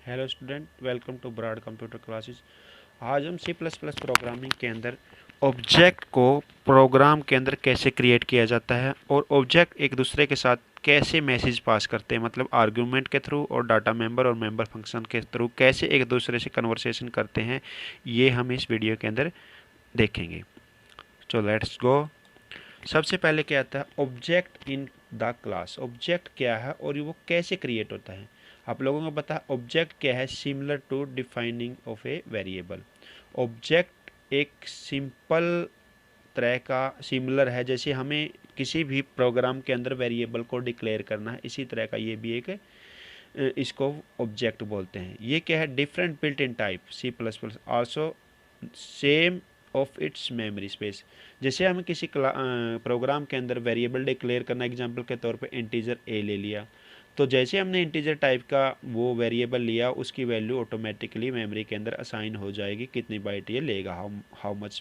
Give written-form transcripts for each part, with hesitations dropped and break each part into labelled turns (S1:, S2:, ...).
S1: Hello student, welcome to Broad Computer Classes. आज हम सी plus plus programming के अंदर ऑब्जेक्ट को प्रोग्राम के अंदर कैसे क्रिएट किया जाता है और ऑब्जेक्ट एक दूसरे के साथ कैसे मैसेज पास करते हैं, मतलब आर्गुमेंट के थ्रू और डाटा मेंबर और मेंबर फंक्शन के थ्रू कैसे एक दूसरे से कन्वर्सेशन करते हैं, ये हम इस वीडियो के अंदर देखेंगे। तो लेट्स गो। सबसे पहले क्या आता है object in the class. Object क्या है और वो कैसे क्रिएट होता है। आप लोगों को पता है ऑब्जेक्ट क्या है, similar to defining of a variable. Object एक सिंपल तरह का सिमिलर है, जैसे हमें किसी भी प्रोग्राम के अंदर वेरिएबल को डिक्लेयर करना है, इसी तरह का ये भी एक इसको ऑब्जेक्ट बोलते हैं। ये क्या है, different built in type C plus plus also same of its memory space. जैसे हमें किसी प्रोग्राम के अंदर वेरिएबल डिक्लेयर करना, एग्जांपल के तौर पे इंटीजर ए ले लिया, तो जैसे हमने इंटीजर टाइप का वो वेरिएबल लिया, उसकी वैल्यू ऑटोमेटिकली मेमोरी के अंदर असाइन हो जाएगी, कितनी बाइट ये लेगा, how much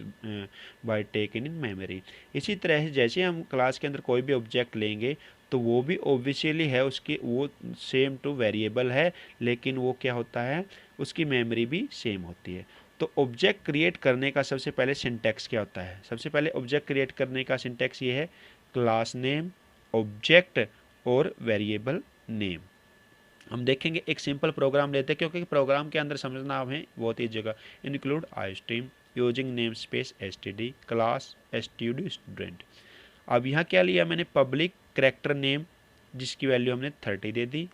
S1: byte taken in memory. इसी तरह से जैसे हम क्लास के अंदर कोई भी ऑब्जेक्ट लेंगे तो वो भी ऑब्वियसली है उसकी वो सेम टू वेरिएबल है, लेकिन वो क्या होता है उसकी मेमोरी भी सेम होती है। तो ऑब्जेक्ट क्रिएट करने का सबसे पहले सिंटैक्स क्या होता है, सबसे पहले ऑब्जेक्ट क्रिएट करने का सिंटैक्स ये है क्लास नेम, ऑब्जेक्ट और वेरिएबल नेम। हम देखेंगे एक सिंपल प्रोग्राम लेते हैं, क्योंकि प्रोग्राम के अंदर समझना हमें बहुत ही जगह। Include I stream using name space std class std student. अब यहाँ क्या लिया मैंने, पब्लिक करेक्टर नेम जिसकी वैल्यू हमने 30 दे दी,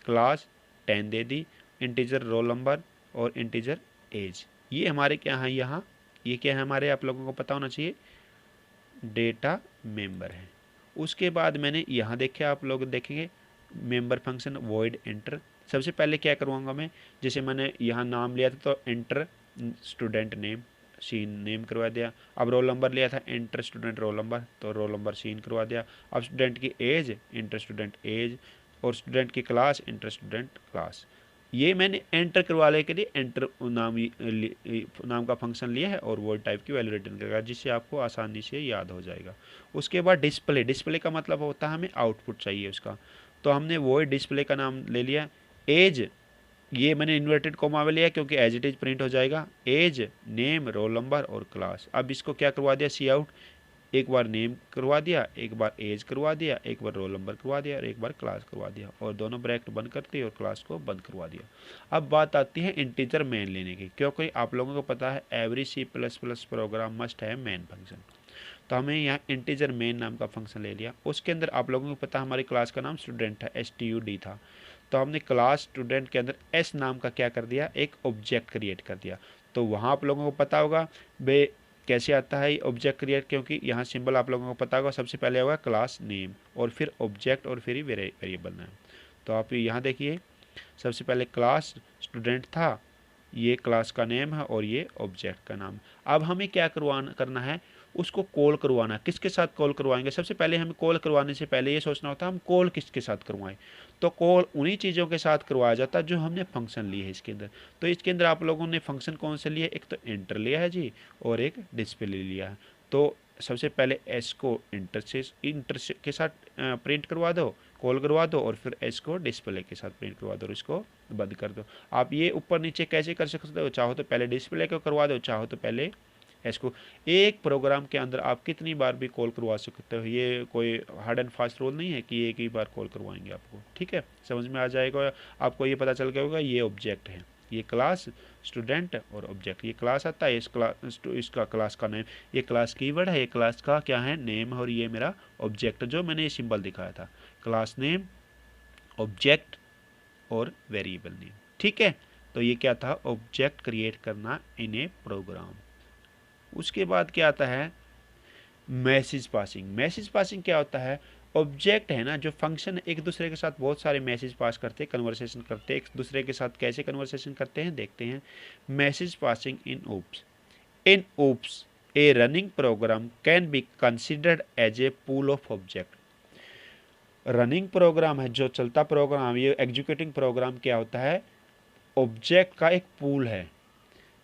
S1: क्लास 10 दे दी, इंटीजर रोल नंबर और इंटीजर एज। ये हमारे क्या है यहाँ, ये क्या है हमारे, आप लोगों को पता होना चाहिए, डेटा मेंबर है। उसके बाद मैंने यहाँ देखे, आप लोग देखेंगे मेंबर फंक्शन वॉइड एंटर। सबसे पहले क्या करवाऊंगा मैं, जैसे मैंने यहाँ नाम लिया था तो enter student name, cin name करवा दिया। अब रोल नंबर लिया था एंटर स्टूडेंट रोल नंबर, तो रोल नंबर सीन करवा दिया। अब स्टूडेंट की एज इंटर स्टूडेंट एज, और स्टूडेंट की क्लास इंटर स्टूडेंट क्लास। ये मैंने एंटर करवाने के लिए एंटर नाम का फंक्शन लिया है और वर्ड टाइप की वैल्यू रिटर्न करेगा, जिससे आपको आसानी से याद हो जाएगा। उसके बाद डिस्प्ले, डिस्प्ले का मतलब होता है हमें आउटपुट चाहिए उसका, तो हमने वर्ड डिस्प्ले का नाम ले लिया। एज ये मैंने इन्वर्टेड कोमा में लिया क्योंकि एज इट इज प्रिंट हो जाएगा, एज नेम रोल नंबर और क्लास। अब इसको क्या करवा दिया, सी आउट, एक बार नेम करवा दिया, एक बार एज करवा दिया, एक बार रोल नंबर करवा दिया और एक बार क्लास करवा दिया, और दोनों ब्रैकेट बंद करती और क्लास को बंद करवा दिया। अब बात आती है इंटीजर मेन लेने की, क्योंकि आप लोगों को पता है every C plus plus program must है मेन फंक्शन। तो हमें यहाँ इंटीजर मेन नाम का फंक्शन ले लिया। उसके अंदर आप लोगों को पता हमारी क्लास का नाम स्टूडेंट था, STUD था, तो हमने क्लास स्टूडेंट के अंदर एस नाम का क्या कर दिया, एक ऑब्जेक्ट क्रिएट कर दिया। तो वहाँ आप लोगों को पता होगा बे कैसे आता है ऑब्जेक्ट क्रिएट, क्योंकि यहाँ सिंबल आप लोगों को पता होगा, सबसे पहले होगा क्लास नेम और फिर ऑब्जेक्ट और फिर ही वेरिएबल नेम। तो आप यहाँ देखिए, सबसे पहले क्लास स्टूडेंट था, ये क्लास का नेम है और ये ऑब्जेक्ट का नाम। अब हमें क्या करना है, उसको कॉल करवाना। किसके साथ कॉल करवाएंगे, सबसे पहले हमें कॉल करवाने से पहले ये सोचना होता है हम कॉल किसके साथ करवाएं। तो कॉल उन्हीं चीज़ों के साथ करवाया जाता है जो हमने फंक्शन लिए है इसके अंदर। तो इसके अंदर आप लोगों ने फंक्शन कौन से लिए, एक तो इंटर लिया है जी और एक डिस्प्ले लिया है। तो सबसे पहले एस को इंटर के साथ प्रिंट करवा दो, कॉल करवा दो, और फिर एस को डिस्प्ले के साथ प्रिंट करवा दो और इसको बंद कर दो। आप ये ऊपर नीचे कैसे कर सकते हो, चाहो तो पहले डिस्प्ले को करवा दो, चाहो तो पहले एस को। एक प्रोग्राम के अंदर आप कितनी बार भी कॉल करवा सकते हो, ये कोई हार्ड एंड फास्ट रूल नहीं है कि एक ही बार कॉल करवाएंगे आपको। ठीक है, समझ में आ जाएगा, आपको ये पता चल गया होगा ये ऑब्जेक्ट है, ये क्लास स्टूडेंट और ऑब्जेक्ट, ये क्लास आता है, इसका क्लास का नेम, ये क्लास कीवर्ड है, ये क्लास का क्या है नेम है, और ये मेरा ऑब्जेक्ट जो मैंने ये सिंबल दिखाया था, क्लास नेम, ऑब्जेक्ट और वेरिएबल नेम। ठीक है, तो ये क्या था, ऑब्जेक्ट क्रिएट करना इन ए प्रोग्राम। उसके बाद क्या आता है मैसेज पासिंग। मैसेज पासिंग क्या होता है, ऑब्जेक्ट है ना जो फंक्शन एक दूसरे के साथ बहुत सारे मैसेज पास करते हैं, कन्वर्सेशन करते हैं, एक दूसरे के साथ कैसे कन्वर्सेशन करते हैं देखते हैं। Message passing in OOPs a running program can be considered as a pool of object. Running program है जो चलता प्रोग्राम, ये एग्जीक्यूटिंग प्रोग्राम क्या होता है, ऑब्जेक्ट का एक पूल है,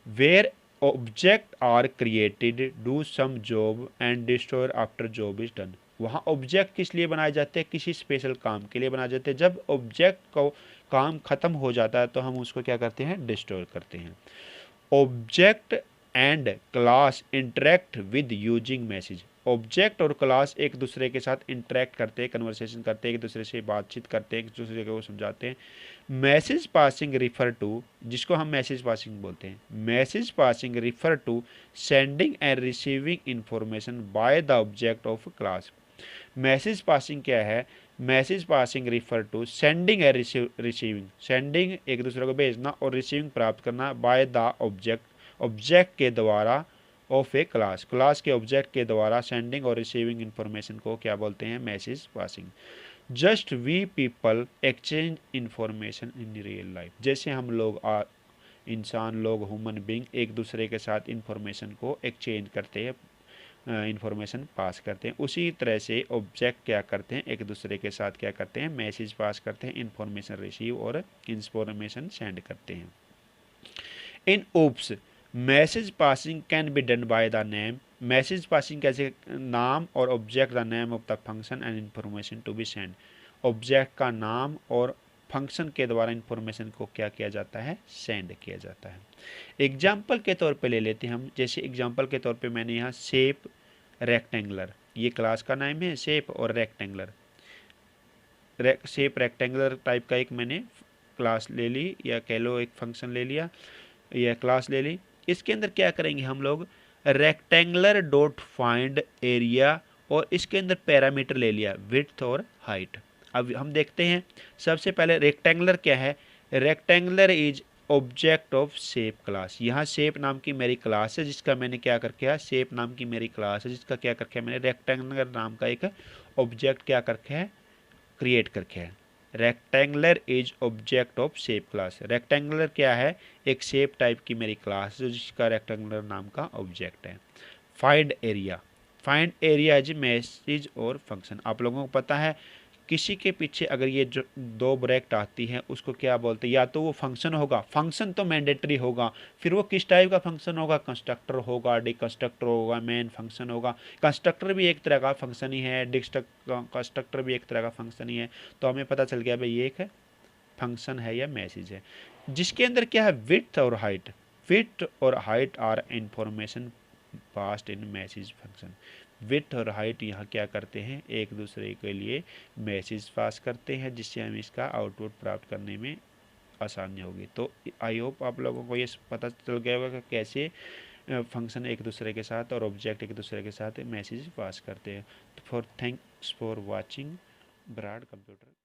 S1: where object are created do some job and destroy after job is done. वहाँ ऑब्जेक्ट किस लिए बनाए जाते हैं, किसी स्पेशल काम के लिए बनाए जाते हैं। जब ऑब्जेक्ट को काम ख़त्म हो जाता है तो हम उसको क्या करते हैं, डिस्ट्रॉय करते हैं। Object and class interact with using message. Object और क्लास एक दूसरे के साथ इंटरेक्ट करते हैं, कन्वर्सेशन करते हैं, एक दूसरे से बातचीत करते हैं, एक दूसरे को समझाते हैं। मैसेज पासिंग रिफर टू, जिसको हम मैसेज पासिंग बोलते हैं, message passing refer to sending and receiving information by the object of class. Message passing क्या है, message passing refer to sending and receiving, sending एक दूसरे को भेजना और रिसीविंग प्राप्त करना बाय द ऑब्जेक्ट, ऑब्जेक्ट के द्वारा ऑफ ए क्लास, क्लास के ऑब्जेक्ट के द्वारा सेंडिंग और रिसीविंग इंफॉर्मेशन को क्या बोलते हैं, message passing. Just we people exchange information in real life, जैसे हम लोग इंसान लोग, ह्यूमन बींग एक दूसरे के साथ इंफॉर्मेशन को एक्सचेंज करते हैं, इंफॉर्मेशन पास करते हैं, उसी तरह से ऑब्जेक्ट क्या करते हैं, एक दूसरे के साथ क्या करते हैं, मैसेज पास करते हैं, इंफॉर्मेशन रिसीव और इंफॉर्मेशन सेंड करते हैं। In oops message passing can be done by the name, message passing कैसे, नाम और object the name of the function and information to be send, object का नाम और फंक्शन के द्वारा इंफॉर्मेशन को क्या किया जाता है, सेंड किया जाता है। एग्जाम्पल के तौर पे ले लेते हैं हम, जैसे एग्जाम्पल के तौर पे मैंने यहाँ शेप रेक्टेंगुलर, ये क्लास का नाम है शेप और रेक्टेंगुलर, शेप रेक्टेंगुलर टाइप का एक मैंने क्लास ले ली, या कह लो एक फंक्शन ले लिया, या क्लास ले ली। इसके अंदर क्या करेंगे हम लोग, रेक्टेंगुलर डॉट फाइंड एरिया, और इसके अंदर पैरामीटर ले लिया विड्थ और हाइट। अब हम देखते हैं, सबसे पहले रेक्टेंगुलर क्या है, rectangular is object of shape class, यहाँ शेप नाम की मेरी क्लास है जिसका मैंने क्या करके है, शेप नाम की मेरी क्लास है जिसका क्या करके है, मैंने रेक्टेंगुलर नाम का एक ऑब्जेक्ट क्या करके है, क्रिएट करके है। Rectangular is object of shape class, rectangular क्या है, एक शेप टाइप की मेरी क्लास है जिसका रेक्टेंगुलर नाम का ऑब्जेक्ट है। Find area, find area is message और फंक्शन। आप लोगों को पता है किसी के पीछे अगर ये जो दो ब्रैकेट आती हैं उसको क्या बोलते हैं, या तो वो फंक्शन होगा, फंक्शन तो मैंडेटरी होगा, फिर वो किस टाइप का फंक्शन होगा, कंस्ट्रक्टर होगा, डिकंस्ट्रक्टर होगा, मेन फंक्शन होगा। कंस्ट्रक्टर भी एक तरह का फंक्शन ही है, कंस्ट्रक्टर भी एक तरह का फंक्शन ही है। तो हमें पता चल गया भाई ये एक फंक्शन है या मैसेज है, जिसके अंदर क्या है, विड्थ और हाइट, विड्थ और height are information passed in message function. Width और हाइट यहाँ क्या करते हैं, एक दूसरे के लिए मैसेज पास करते हैं, जिससे हम इसका आउटपुट प्राप्त करने में आसानी होगी। तो आई होप आप लोगों को ये पता चल गया होगा कि कैसे फंक्शन एक दूसरे के साथ और ऑब्जेक्ट एक दूसरे के साथ मैसेज पास करते हैं। तो thanks for watching Broad computer.